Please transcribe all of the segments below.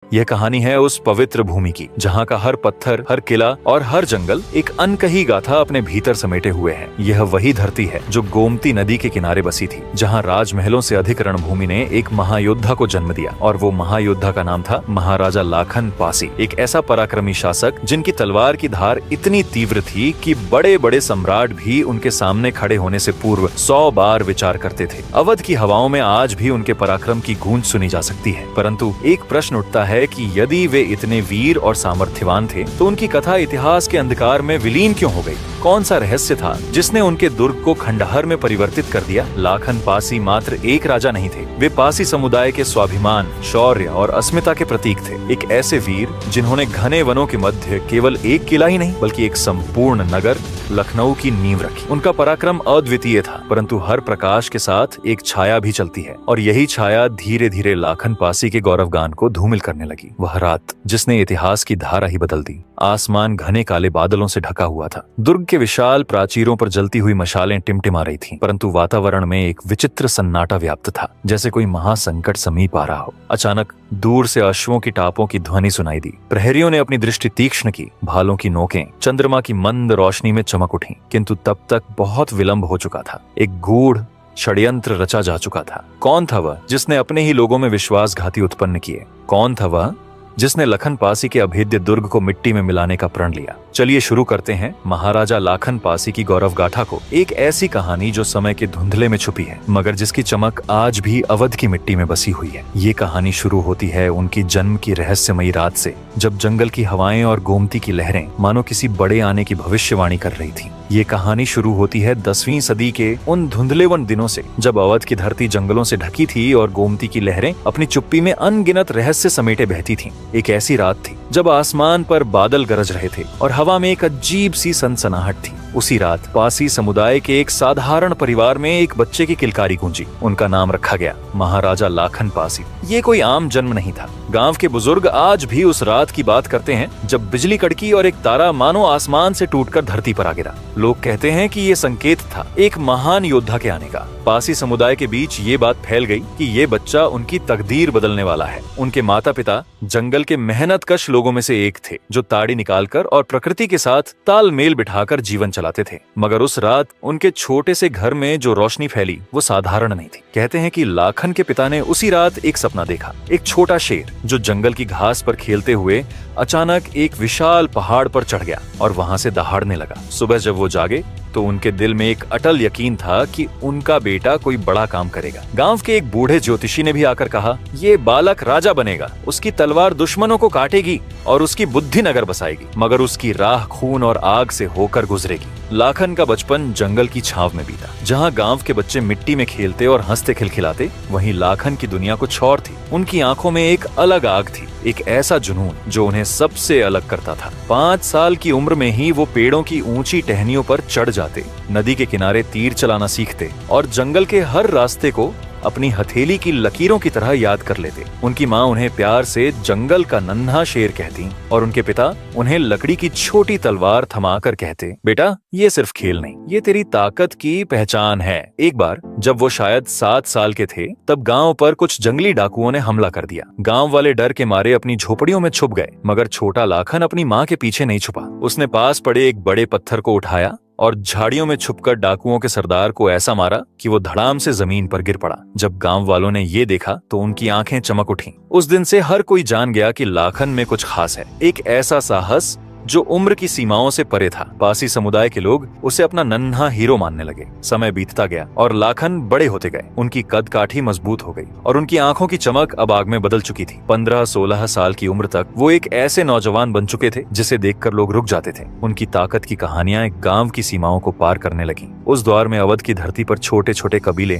यह कहानी है उस पवित्र भूमि की जहाँ का हर पत्थर, हर किला और हर जंगल एक अनकही गाथा अपने भीतर समेटे हुए है। यह वही धरती है जो गोमती नदी के किनारे बसी थी, जहाँ राजमहलों से अधिक रणभूमि ने एक महायोद्धा को जन्म दिया, और वो महायोद्धा का नाम था महाराजा लाखन पासी। एक ऐसा पराक्रमी शासक जिनकी तलवार की धार इतनी तीव्र थी कि बड़े बड़े सम्राट भी उनके सामने खड़े होने से पूर्व 100 बार विचार करते थे। अवध की हवाओं में आज भी उनके पराक्रम की गूंज सुनी जा सकती है। परंतु एक प्रश्न उठता है कि यदि वे इतने वीर और सामर्थ्यवान थे तो उनकी कथा इतिहास के अंधकार में विलीन क्यों हो गई? कौन सा रहस्य था जिसने उनके दुर्ग को खंडहर में परिवर्तित कर दिया? लाखन पासी मात्र एक राजा नहीं थे, वे पासी समुदाय के स्वाभिमान, शौर्य और अस्मिता के प्रतीक थे। एक ऐसे वीर जिन्होंने घने वनों के मध्य केवल एक किला ही नहीं बल्कि एक संपूर्ण नगर लखनऊ की नींव रखी। उनका पराक्रम अद्वितीय था, परंतु हर प्रकाश के साथ एक छाया भी चलती है, और यही छाया धीरे धीरे लाखन पासी के गौरवगान को धूमिल करने लगी। वह रात जिसने इतिहास की धारा ही बदल दी। आसमान घने काले बादलों से ढका हुआ था। दुर्ग के विशाल प्राचीरों पर जलती हुई मशालें टिमटिमा रही थीं, परंतु वातावरण में एक विचित्र सन्नाटा व्याप्त था, जैसे कोई महासंकट समीप आ रहा हो। अचानक दूर से अश्वों की टापों की ध्वनि सुनाई दी। प्रहरियों ने अपनी दृष्टि तीक्ष्ण की। भालों की नोकें चंद्रमा की मंद रोशनी में चमक उठी, किंतु तब तक बहुत विलंब हो चुका था। एक गूढ़ षड्यंत्र रचा जा चुका था। कौन था वह जिसने अपने ही लोगों में विश्वासघाती उत्पन्न किए? कौन था वह जिसने लखन पासी के अभेद्य दुर्ग को मिट्टी में मिलाने का प्रण लिया? चलिए शुरू करते हैं महाराजा लाखन पासी की गौरव गाथा को। एक ऐसी कहानी जो समय के धुंधले में छुपी है, मगर जिसकी चमक आज भी अवध की मिट्टी में बसी हुई है। ये कहानी शुरू होती है उनकी जन्म की रहस्यमयी रात से, जब जंगल की हवाएं और गोमती की लहरें मानो किसी बड़े आने की भविष्यवाणी कर रही थी। ये कहानी शुरू होती है 10वीं सदी के उन धुंधलेवन दिनों से, जब अवध की धरती जंगलों से ढकी थी और गोमती की लहरें अपनी चुप्पी में अनगिनत रहस्य समेटे बहती थीं। एक ऐसी रात थी जब आसमान पर बादल गरज रहे थे और हवा में एक अजीब सी सनसनाहट थी। उसी रात पासी समुदाय के एक साधारण परिवार में एक बच्चे की किलकारी गूंजी। उनका नाम रखा गया महाराजा लाखन पासी। ये कोई आम जन्म नहीं था। गांव के बुजुर्ग आज भी उस रात की बात करते हैं जब बिजली कड़की और एक तारा मानो आसमान से टूटकर धरती पर आ गिरा। लोग कहते हैं कि ये संकेत था एक महान योद्धा के आने का। पासी समुदाय के बीच ये बात फैल गई कि ये बच्चा उनकी तकदीर बदलने वाला है। उनके माता पिता जंगल के मेहनतकश लोगों में से एक थे, जो ताड़ी निकालकर और प्रकृति के साथ तालमेल बिठाकर जीवन चलाते थे। मगर उस रात उनके छोटे से घर में जो रोशनी फैली वो साधारण नहीं थी। कहते हैं कि लाखन के पिता ने उसी रात एक सपना देखा। एक छोटा शेर जो जंगल की घास पर खेलते हुए अचानक एक विशाल पहाड़ पर चढ़ गया और वहां से दहाड़ने लगा। सुबह जब वो जागे तो उनके दिल में एक अटल यकीन था कि उनका बेटा कोई बड़ा काम करेगा। गांव के एक बूढ़े ज्योतिषी ने भी आकर कहा, ये बालक राजा बनेगा, उसकी तलवार दुश्मनों को काटेगी और उसकी बुद्धि नगर बसाएगी, मगर उसकी राह खून और आग से होकर गुजरेगी। लाखन का बचपन जंगल की छांव में बीता। जहां गांव के बच्चे मिट्टी में खेलते और हंसते खिलखिलाते, वहीं लाखन की दुनिया कुछ और थी। उनकी आंखों में एक अलग आग थी, एक ऐसा जुनून जो उन्हें सबसे अलग करता था। 5 साल की उम्र में ही वो पेड़ों की ऊंची टहनियों पर चढ़ जाते, नदी के किनारे तीर चलाना सीखते और जंगल के हर रास्ते को अपनी हथेली की लकीरों की तरह याद कर लेते। उनकी माँ उन्हें प्यार से जंगल का नन्हा शेर कहती और उनके पिता उन्हें लकड़ी की छोटी तलवार थमाकर कहते, बेटा ये सिर्फ खेल नहीं, ये तेरी ताकत की पहचान है। एक बार जब वो शायद 7 साल के थे, तब गांव पर कुछ जंगली डाकुओं ने हमला कर दिया। गांव वाले डर के मारे अपनी झोपड़ियों में छुप गए, मगर छोटा लाखन अपनी माँ के पीछे नहीं छुपा। उसने पास पड़े एक बड़े पत्थर को उठाया और झाड़ियों में छुपकर डाकुओं के सरदार को ऐसा मारा कि वो धड़ाम से जमीन पर गिर पड़ा। जब गांव वालों ने ये देखा तो उनकी आंखें चमक उठीं। उस दिन से हर कोई जान गया कि लाखन में कुछ खास है, एक ऐसा साहस जो उम्र की सीमाओं से परे था। पासी समुदाय के लोग उसे अपना नन्हा हीरो मानने लगे। समय बीतता गया और लाखन बड़े होते गए। उनकी कद काठी मजबूत हो गई और उनकी आंखों की चमक अब आग में बदल चुकी थी। 15-16 साल की उम्र तक वो एक ऐसे नौजवान बन चुके थे जिसे देखकर लोग रुक जाते थे। उनकी ताकत की कहानियां एक गांव की सीमाओं को पार करने लगी। उस दौर में अवध की धरती पर छोटे छोटे कबीले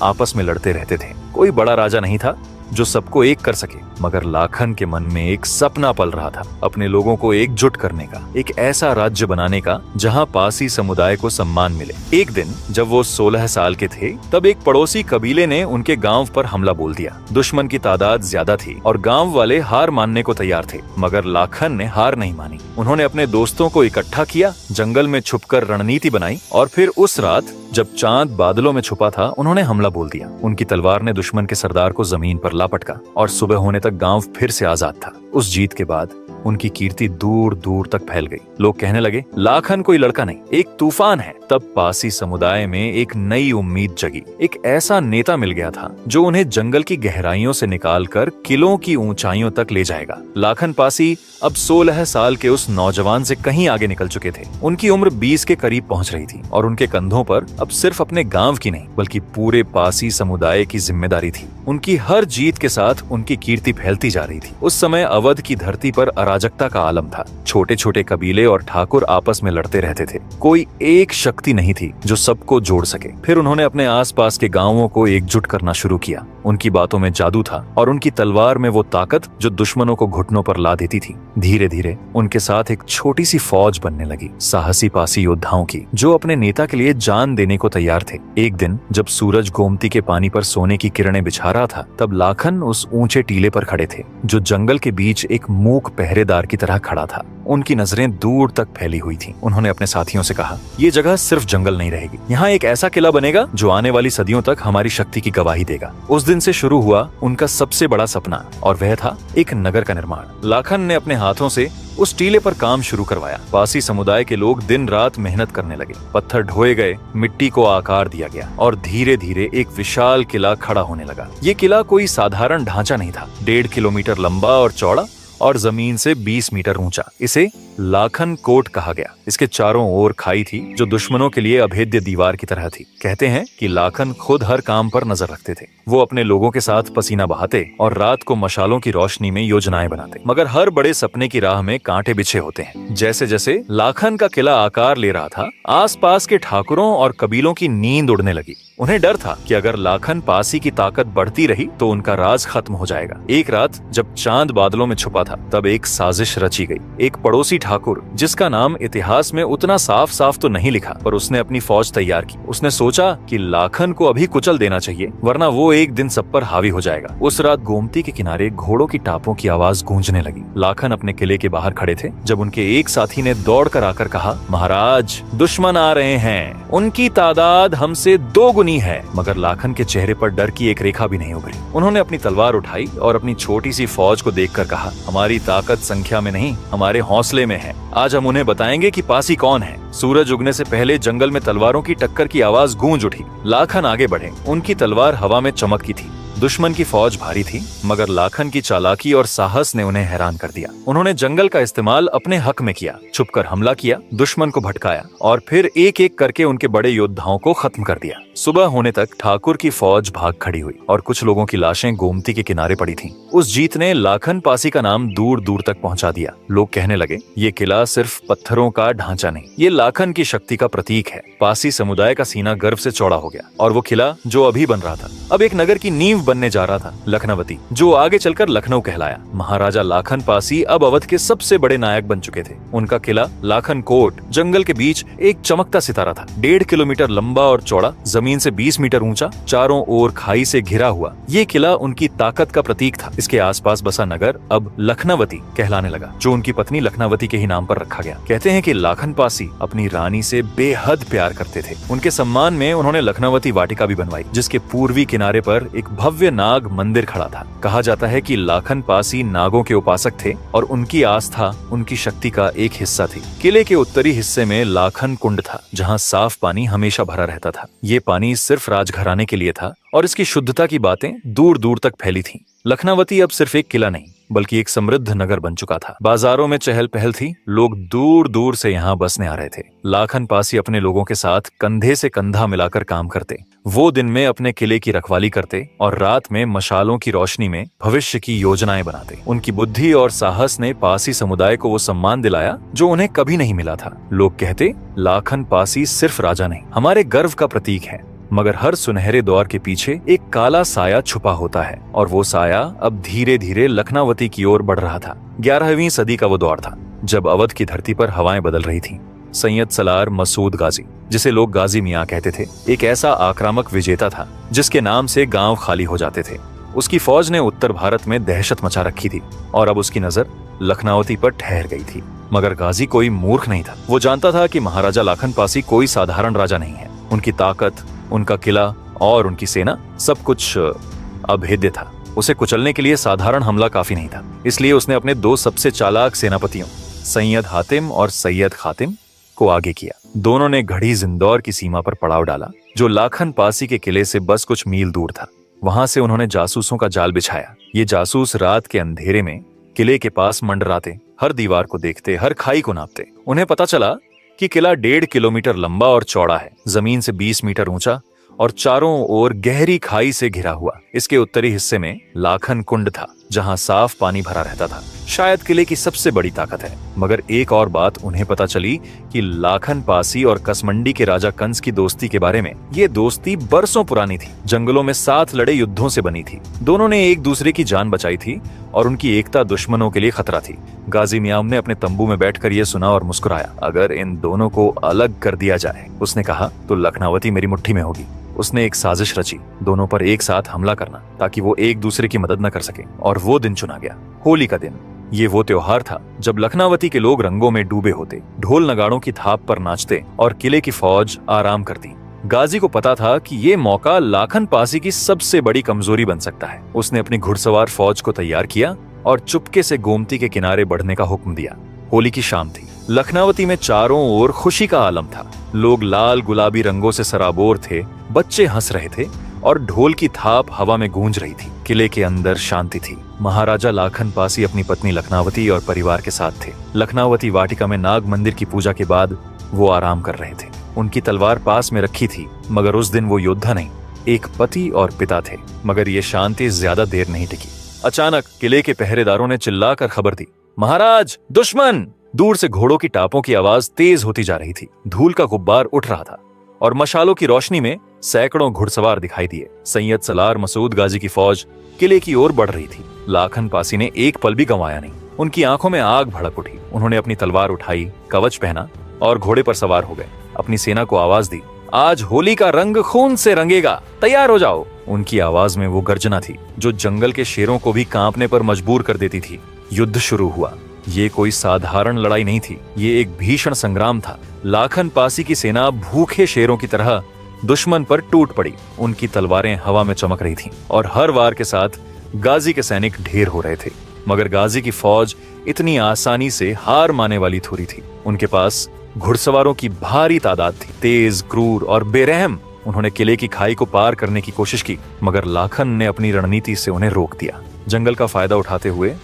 आपस में लड़ते रहते थे। कोई बड़ा राजा नहीं था जो सबको एक कर सके, मगर लाखन के मन में एक सपना पल रहा था, अपने लोगों को एकजुट करने का, एक ऐसा राज्य बनाने का जहां पासी समुदाय को सम्मान मिले। एक दिन जब वो 16 साल के थे, तब एक पड़ोसी कबीले ने उनके गांव पर हमला बोल दिया। दुश्मन की तादाद ज्यादा थी और गांव वाले हार मानने को तैयार थे, मगर लाखन ने हार नहीं मानी। उन्होंने अपने दोस्तों को इकट्ठा किया, जंगल में छुपकर रणनीति बनाई और फिर उस रात जब चांद बादलों में छुपा था, उन्होंने हमला बोल दिया। उनकी तलवार ने दुश्मन के सरदार को जमीन पर पटका और सुबह होने तक गांव फिर से आजाद था। उस जीत के बाद उनकी कीर्ति दूर दूर तक फैल गई। लोग कहने लगे, लाखन कोई लड़का नहीं, एक तूफान है। तब पासी समुदाय में एक नई उम्मीद जगी। एक ऐसा नेता मिल गया था जो उन्हें जंगल की गहराइयों से निकालकर किलों की ऊंचाइयों तक ले जाएगा। लाखन पासी अब 16 साल के उस नौजवान से कहीं आगे निकल चुके थे। उनकी उम्र 20 के करीब पहुंच रही थी और उनके कंधों पर अब सिर्फ अपने गांव की नहीं बल्कि पूरे पासी समुदाय की जिम्मेदारी थी। उनकी हर जीत के साथ उनकी कीर्ति फैलती जा रही थी। उस समय अवध की धरती पर अराजकता का आलम था। छोटे छोटे कबीले और ठाकुर आपस में लड़ते रहते थे। कोई एक शक्ति नहीं थी जो सबको जोड़ सके। फिर उन्होंने अपने आसपास के गांवों को एकजुट करना शुरू किया। उनकी बातों में जादू था और उनकी तलवार में वो ताकत जो दुश्मनों को घुटनों पर ला देती थी। धीरे धीरे उनके साथ एक छोटी सी फौज बनने लगी, साहसी पासी योद्धाओं की, जो अपने नेता के लिए जान देने को तैयार थे। एक दिन जब सूरज गोमती के पानी पर सोने की किरणें बिछा रहा था, तब लाखन उस ऊंचे टीले पर खड़े थे जो जंगल के बीच एक मूक पहरेदार की तरह खड़ा था। उनकी नजरें दूर तक फैली हुई थीं। उन्होंने अपने साथियों से कहा, ये जगह सिर्फ जंगल नहीं रहेगी, यहाँ एक ऐसा किला बनेगा जो आने वाली सदियों तक हमारी शक्ति की गवाही देगा। उस दिन से शुरू हुआ उनका सबसे बड़ा सपना, और वह था एक नगर का निर्माण। लाखन ने अपने हाथों से उस टीले पर काम शुरू करवाया। पासी समुदाय के लोग दिन रात मेहनत करने लगे। पत्थर ढोए गए, मिट्टी को आकार दिया गया और धीरे धीरे एक विशाल किला खड़ा होने लगा। ये किला कोई साधारण ढांचा नहीं था। 1.5 किलोमीटर लंबा और चौड़ा और जमीन से 20 मीटर ऊंचा। इसे लाखन कोट कहा गया। इसके चारों ओर खाई थी जो दुश्मनों के लिए अभेद्य दीवार की तरह थी। कहते हैं कि लाखन खुद हर काम पर नजर रखते थे। वो अपने लोगों के साथ पसीना बहाते और रात को मशालों की रोशनी में योजनाएं बनाते। मगर हर बड़े सपने की राह में कांटे बिछे होते हैं। जैसे जैसे लाखन का किला आकार ले रहा था, आसपास के ठाकुरों और कबीलों की नींद उड़ने लगी। उन्हें डर था कि अगर लाखन पासी की ताकत बढ़ती रही तो उनका राज खत्म हो जाएगा। एक रात जब चांद बादलों में छुपा था, तब एक साजिश रची गई। एक पड़ोसी ठाकुर, जिसका नाम इतिहास में उतना साफ साफ तो नहीं लिखा, पर उसने अपनी फौज तैयार की। उसने सोचा कि लाखन को अभी कुचल देना चाहिए, वरना वो एक दिन सब पर हावी हो जाएगा। उस रात गोमती के किनारे घोड़ों की टापों की आवाज गूंजने लगी। लाखन अपने किले के बाहर खड़े थे जब उनके एक साथी ने दौड़कर आकर कहा, महाराज, दुश्मन आ रहे हैं। उनकी तादाद हमसे 2 गुनी है। मगर लाखन के चेहरे पर डर की एक रेखा भी नहीं उभरी। उन्होंने अपनी तलवार उठाई और अपनी छोटी सी फौज को देखकर कहा, हमारी ताकत संख्या में नहीं, हमारे हौसले में है। आज हम उन्हें बताएंगे कि पासी कौन है। सूरज उगने से पहले जंगल में तलवारों की टक्कर की आवाज गूंज उठी। लाखन आगे बढ़े। उनकी तलवार हवा में चमकती थी। दुश्मन की फौज भारी थी, मगर लाखन की चालाकी और साहस ने उन्हें हैरान कर दिया। उन्होंने जंगल का इस्तेमाल अपने हक में किया, छुपकर हमला किया, दुश्मन को भटकाया और फिर एक एक करके उनके बड़े योद्धाओं को खत्म कर दिया। सुबह होने तक ठाकुर की फौज भाग खड़ी हुई और कुछ लोगों की लाशें गोमती के किनारे पड़ी थीं। उस जीत ने लाखन पासी का नाम दूर दूर तक पहुंचा दिया। लोग कहने लगे, ये किला सिर्फ पत्थरों का ढांचा नहीं, ये लाखन की शक्ति का प्रतीक है। पासी समुदाय का सीना गर्व से चौड़ा हो गया और वो किला जो अभी बन रहा था, अब एक नगर की नींव बनने जा रहा था, लखनवती, जो आगे चलकर लखनऊ कहलाया। महाराजा लाखन पासी अब अवध के सबसे बड़े नायक बन चुके थे। उनका किला लाखन कोट जंगल के बीच एक चमकता सितारा था। 1.5 किलोमीटर लंबा और चौड़ा, जमीन से 20 मीटर ऊंचा, चारों ओर खाई से घिरा हुआ। ये किला उनकी ताकत का प्रतीक था। इसके आसपास बसा नगर अब लखनवती कहलाने लगा, जो उनकी पत्नी लखनवती के ही नाम पर रखा गया। कहते हैं कि लाखन पासी अपनी रानी से बेहद प्यार करते थे। उनके सम्मान में उन्होंने लखनवती वाटिका भी बनवाई, जिसके पूर्वी किनारे पर एक भव्य नाग मंदिर खड़ा था। कहा जाता है कि लाखन पासी नागों के उपासक थे और उनकी आस्था उनकी शक्ति का एक हिस्सा थी। किले के उत्तरी हिस्से में लाखन कुंड था, जहाँ साफ पानी हमेशा भरा रहता था। ये पानी सिर्फ राजघराने के लिए था और इसकी शुद्धता की बातें दूर दूर तक फैली थीं। लखनवती अब सिर्फ एक किला नहीं बल्कि एक समृद्ध नगर बन चुका था। बाजारों में चहल पहल थी, लोग दूर दूर से यहाँ बसने आ रहे थे। लाखन पासी अपने लोगों के साथ कंधे से कंधा मिलाकर काम करते। वो दिन में अपने किले की रखवाली करते और रात में मशालों की रोशनी में भविष्य की योजनाएं बनाते। उनकी बुद्धि और साहस ने पासी समुदाय को वो सम्मान दिलाया जो उन्हें कभी नहीं मिला था। लोग कहते, लाखन पासी सिर्फ राजा नहीं, हमारे गर्व का प्रतीक है। मगर हर सुनहरे दौर के पीछे एक काला साया छुपा होता है और वो साया अब धीरे धीरे लखनवती की ओर बढ़ रहा था। 11वीं सदी का वो दौर था जब अवध की धरती पर हवाएं बदल रही थीं। सैयद सलार मसूद गाजी, जिसे लोग गाजी मियाँ कहते थे, एक ऐसा आक्रामक विजेता था जिसके नाम से गांव खाली हो जाते थे। उसकी फौज ने उत्तर भारत में दहशत मचा रखी थी और अब उसकी नजर लखनवती पर ठहर गई थी। मगर गाजी कोई मूर्ख नहीं था। वो जानता था कि महाराजा लाखन पासी कोई साधारण राजा नहीं है। उनकी ताकत, उनका किला और उनकी सेना सब कुछ अभेद्य था। उसे कुचलने के लिए साधारण हमला काफी नहीं था, इसलिए उसने अपने दो सबसे चालाक सेनापतियों सैयद हातिम और सैयद खातिम को आगे किया। दोनों ने घड़ी जिंदौर की सीमा पर पड़ाव डाला, जो लाखन पासी के किले से बस कुछ मील दूर था। वहां से उन्होंने जासूसों का जाल बिछाया। ये जासूस रात के अंधेरे में किले के पास मंडराते, हर दीवार को देखते, हर खाई को नापते। उन्हें पता चला कि किला 1.5 किलोमीटर लंबा और चौड़ा है, जमीन से 20 मीटर ऊंचा और चारों ओर गहरी खाई से घिरा हुआ। इसके उत्तरी हिस्से में लाखन कुंड था, जहां साफ पानी भरा रहता था। शायद किले की सबसे बड़ी ताकत है। मगर एक और बात उन्हें पता चली कि लाखन पासी और कसमंडी के राजा कंस की दोस्ती के बारे में। ये दोस्ती बरसों पुरानी थी, जंगलों में साथ लड़े युद्धों से बनी थी। दोनों ने एक दूसरे की जान बचाई थी और उनकी एकता दुश्मनों के लिए खतरा थी। गाजी मियाम ने अपने तंबू में बैठकर यह सुना और मुस्कुराया। अगर इन दोनों को अलग कर दिया जाए, उसने कहा, तो लखनावती मेरी मुट्ठी में होगी। उसने एक साजिश रची, दोनों पर एक साथ हमला करना, ताकि वो एक दूसरे की मदद न कर सके। और वो दिन चुना गया, होली का दिन। ये वो त्योहार था जब लखनावती के लोग रंगों में डूबे होते, ढोल नगाड़ों की थाप पर नाचते और किले की फौज आराम करती। गाजी को पता था कि ये मौका लाखन पासी की सबसे बड़ी कमजोरी बन सकता है। उसने अपनी घुड़सवार फौज को तैयार किया और चुपके से गोमती के किनारे बढ़ने का हुक्म दिया। होली की शाम थी। लखनावती में चारों ओर खुशी का आलम था। लोग लाल गुलाबी रंगों से सराबोर थे, बच्चे हंस रहे थे और ढोल की थाप हवा में गूंज रही थी। किले के अंदर शांति थी। महाराजा लाखन पासी अपनी पत्नी लखनावती और परिवार के साथ थे। लखनावती वाटिका में नाग मंदिर की पूजा के बाद वो आराम कर रहे थे। उनकी तलवार पास में रखी थी, मगर उस दिन वो योद्धा नहीं, एक पति और पिता थे। मगर ये शांति ज्यादा देर नहीं टिकी। अचानक किले के पहरेदारों ने चिल्लाकर खबर दी, महाराज, दुश्मन! दूर से घोड़ों की टापों की आवाज तेज होती जा रही थी। धूल का गुब्बार उठ रहा था और मशालों की रोशनी में सैकड़ों घुड़सवार दिखाई दिए। सैयद सलार मसूद गाजी की फौज किले की ओर बढ़ रही थी। लाखन पासी ने एक पल भी गंवाया नहीं। उनकी आंखों में आग भड़क उठी। उन्होंने अपनी तलवार उठाई, कवच पहना और घोड़े पर सवार हो गए। अपनी सेना को आवाज दी, आज होली का रंग खून से रंगेगा, तैयार हो जाओ। उनकी आवाज में वो गर्जना थी जो जंगल के शेरों को भी कांपने पर मजबूर कर देती थी। युद्ध शुरू हुआ। ये कोई साधारण लड़ाई नहीं थी, ये एक भीषण संग्राम था। लाखन पासी की सेना भूखे शेरों की तरह दुश्मन पर टूट पड़ी। उनकी तलवारें हवा में चमक रही थीं और हर वार के साथ गाजी के सैनिक ढेर हो रहे थे। मगर गाजी की फौज इतनी आसानी से हार माने वाली थोड़ी थी। उनके पास घुड़सवारों की भारी तादाद थी, तेज, क्रूर और बेरहम। उन्होंने किले की खाई को पार करने की कोशिश की, मगर लाखन ने अपनी रणनीति से उन्हें रोक दिया। जंगल का फायदा उठाते हुए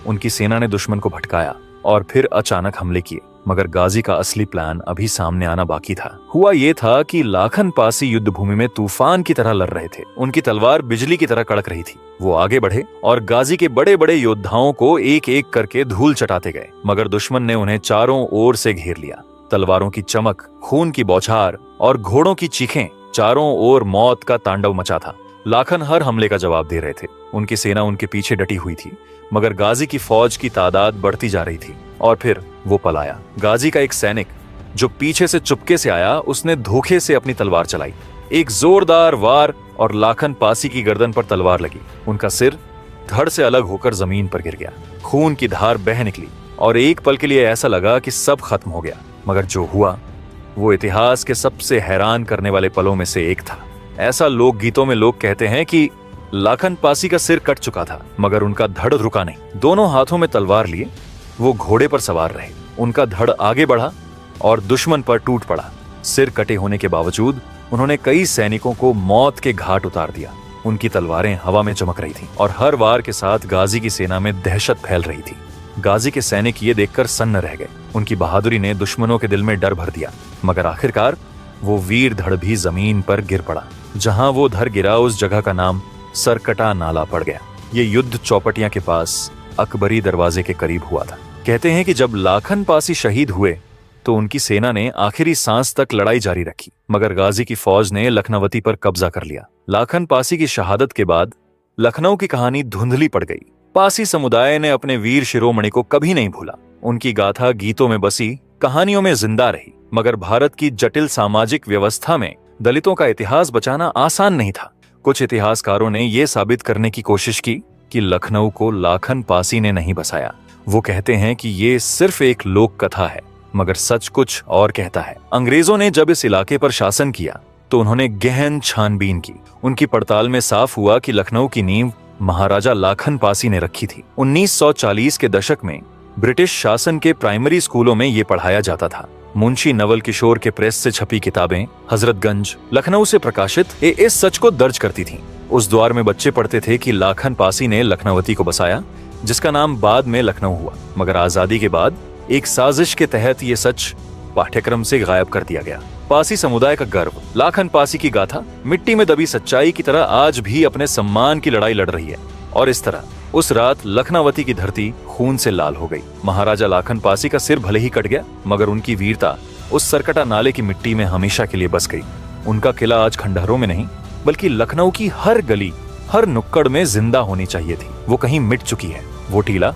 उनकी सेना ने दुश्मन को भटकाया और फिर अचानक हमले किए। मगर गाजी का असली प्लान अभी सामने आना बाकी था। हुआ ये था कि लाखन पासी युद्ध भूमि में तूफान की तरह लड़ रहे थे। उनकी तलवार बिजली की तरह कड़क रही थी। वो आगे बढ़े और गाजी के बड़े बड़े योद्धाओं को एक एक करके धूल चटाते गए, मगर दुश्मन ने उन्हें चारों ओर से घेर लिया। तलवारों की चमक, खून की बौछार और घोड़ों की चीखें, चारों ओर मौत का तांडव मचा था। लाखन हर हमले का जवाब दे रहे थे। उनकी सेना उनके पीछे डटी हुई थी, मगर गाजी की फौज की तादाद बढ़ती जा रही थी। और फिर वो पलाया। गाजी का एक सैनिक जो पीछे से चुपके से आया, उसने धोखे से अपनी तलवार चलाई। एक जोरदार वार और लाखन पासी की गर्दन पर तलवार लगी। उनका सिर धड़ से अलग होकर जमीन पर गिर गया। खून की धार बह निकली और एक पल के लिए ऐसा लगा कि सब खत्म हो गया। मगर जो हुआ वो इतिहास के सबसे हैरान करने वाले पलों में से एक था। ऐसा लोक गीतों में लोग कहते हैं कि लाखन पासी का सिर कट चुका था, मगर उनका धड़ रुका नहीं। दोनों हाथों में तलवार लिए वो घोड़े पर सवार रहे। उनका धड़ आगे बढ़ा और दुश्मन पर टूट पड़ा। सिर कटे होने के बावजूद उन्होंने कई सैनिकों को मौत के घाट उतार दिया। उनकी तलवारें हवा में चमक रही थीं और हर वार के साथ गाजी की सेना में दहशत फैल रही थी। गाजी के सैनिक ये देखकर सन्न रह गए। उनकी बहादुरी ने दुश्मनों के दिल में डर भर दिया। मगर आखिरकार वो वीर धड़ भी जमीन पर गिर पड़ा। जहां वो धर गिरा, उस जगह का नाम सरकटा नाला पड़ गया। ये युद्ध चौपटिया के पास अकबरी दरवाजे के करीब हुआ था। कहते हैं कि जब लाखन पासी शहीद हुए तो उनकी सेना ने आखिरी सांस तक लड़ाई जारी रखी, मगर गाजी की फौज ने लखनवती पर कब्जा कर लिया। लाखन पासी की शहादत के बाद लखनऊ की कहानी धुंधली पड़ गई। पासी समुदाय ने अपने वीर शिरोमणि को कभी नहीं भूला। उनकी गाथा गीतों में बसी, कहानियों में जिंदा रही। मगर भारत की जटिल सामाजिक व्यवस्था में दलितों का इतिहास बचाना आसान नहीं था। कुछ इतिहासकारों ने यह साबित करने की कोशिश की कि लखनऊ को लाखन पासी ने नहीं बसाया। वो कहते हैं कि ये सिर्फ एक लोक कथा है, मगर सच कुछ और कहता है। अंग्रेजों ने जब इस इलाके पर शासन किया तो उन्होंने गहन छानबीन की। उनकी पड़ताल में साफ हुआ कि लखनऊ की नींव महाराजा लाखन पासी ने रखी थी। 1940 के दशक में ब्रिटिश शासन के प्राइमरी स्कूलों में ये पढ़ाया जाता था। मुंशी नवल किशोर के प्रेस से छपी किताबें हजरतगंज, लखनऊ से प्रकाशित इस सच को दर्ज करती थीं। उस दौर में बच्चे पढ़ते थे कि लाखन पासी ने लखनऊती को बसाया, जिसका नाम बाद में लखनऊ हुआ। मगर आजादी के बाद एक साजिश के तहत ये सच पाठ्यक्रम से गायब कर दिया गया। पासी समुदाय का गर्व, लाखन पासी की गाथा मिट्टी में दबी सच्चाई की तरह आज भी अपने सम्मान की लड़ाई लड़ रही है। और इस तरह उस रात लखनऊती की धरती खून से लाल हो गई। महाराजा लाखन पासी का सिर भले ही कट गया, मगर उनकी वीरता उस सरकटा नाले की मिट्टी में हमेशा के लिए बस गई। उनका किला आज खंडहरों में नहीं, बल्कि लखनऊ की हर गली, हर नुक्कड़ में जिंदा होनी चाहिए थी। वो कहीं मिट चुकी है। वो टीला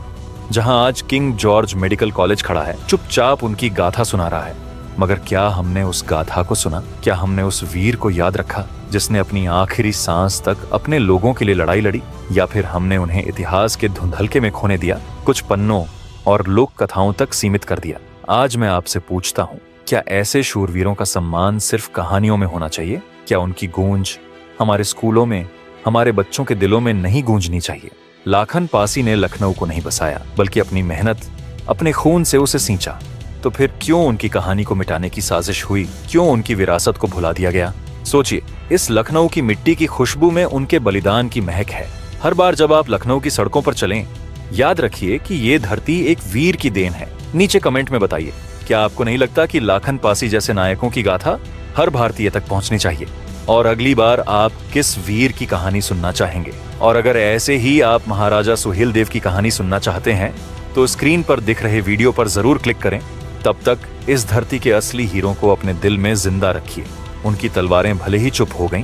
जहां आज किंग जॉर्ज मेडिकल कॉलेज खड़ा है, चुपचाप उनकी गाथा सुना रहा है। मगर क्या हमने उस गाथा को सुना? क्या हमने उस वीर को याद रखा जिसने अपनी आखिरी सांस तक अपने लोगों के लिए लड़ाई लड़ी? या फिर हमने उन्हें इतिहास के धुंधलके में खोने दिया, कुछ पन्नों और लोक कथाओं तक सीमित कर दिया? आज मैं आपसे पूछता हूँ, क्या ऐसे शूरवीरों का सम्मान सिर्फ कहानियों में होना चाहिए? क्या उनकी गूंज हमारे स्कूलों में, हमारे बच्चों के दिलों में नहीं गूंजनी चाहिए? लाखन पासी ने लखनऊ को नहीं बसाया, बल्कि अपनी मेहनत, अपने खून से उसे सींचा। तो फिर क्यों उनकी कहानी को मिटाने की साजिश हुई? क्यों उनकी विरासत को भुला दिया गया? सोचिए, इस लखनऊ की मिट्टी की खुशबू में उनके बलिदान की महक है। हर बार जब आप लखनऊ की सड़कों पर चलें, याद रखिए कि ये धरती एक वीर की देन है। नीचे कमेंट में बताइए, क्या आपको नहीं लगता कि लाखन पासी जैसे नायकों की गाथा हर भारतीय तक पहुंचनी चाहिए? और अगली बार आप किस वीर की कहानी सुनना चाहेंगे? और अगर ऐसे ही आप महाराजा सुहेलदेव की कहानी सुनना चाहते हैं तो स्क्रीन पर दिख रहे वीडियो पर जरूर क्लिक करें। तब तक इस धरती के असली हीरों को अपने दिल में जिंदा रखिए। उनकी तलवारें भले ही चुप हो गईं,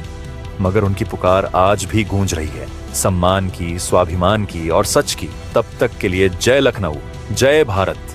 मगर उनकी पुकार आज भी गूंज रही है, सम्मान की, स्वाभिमान की और सच की। तब तक के लिए जय लखनऊ, जय भारत।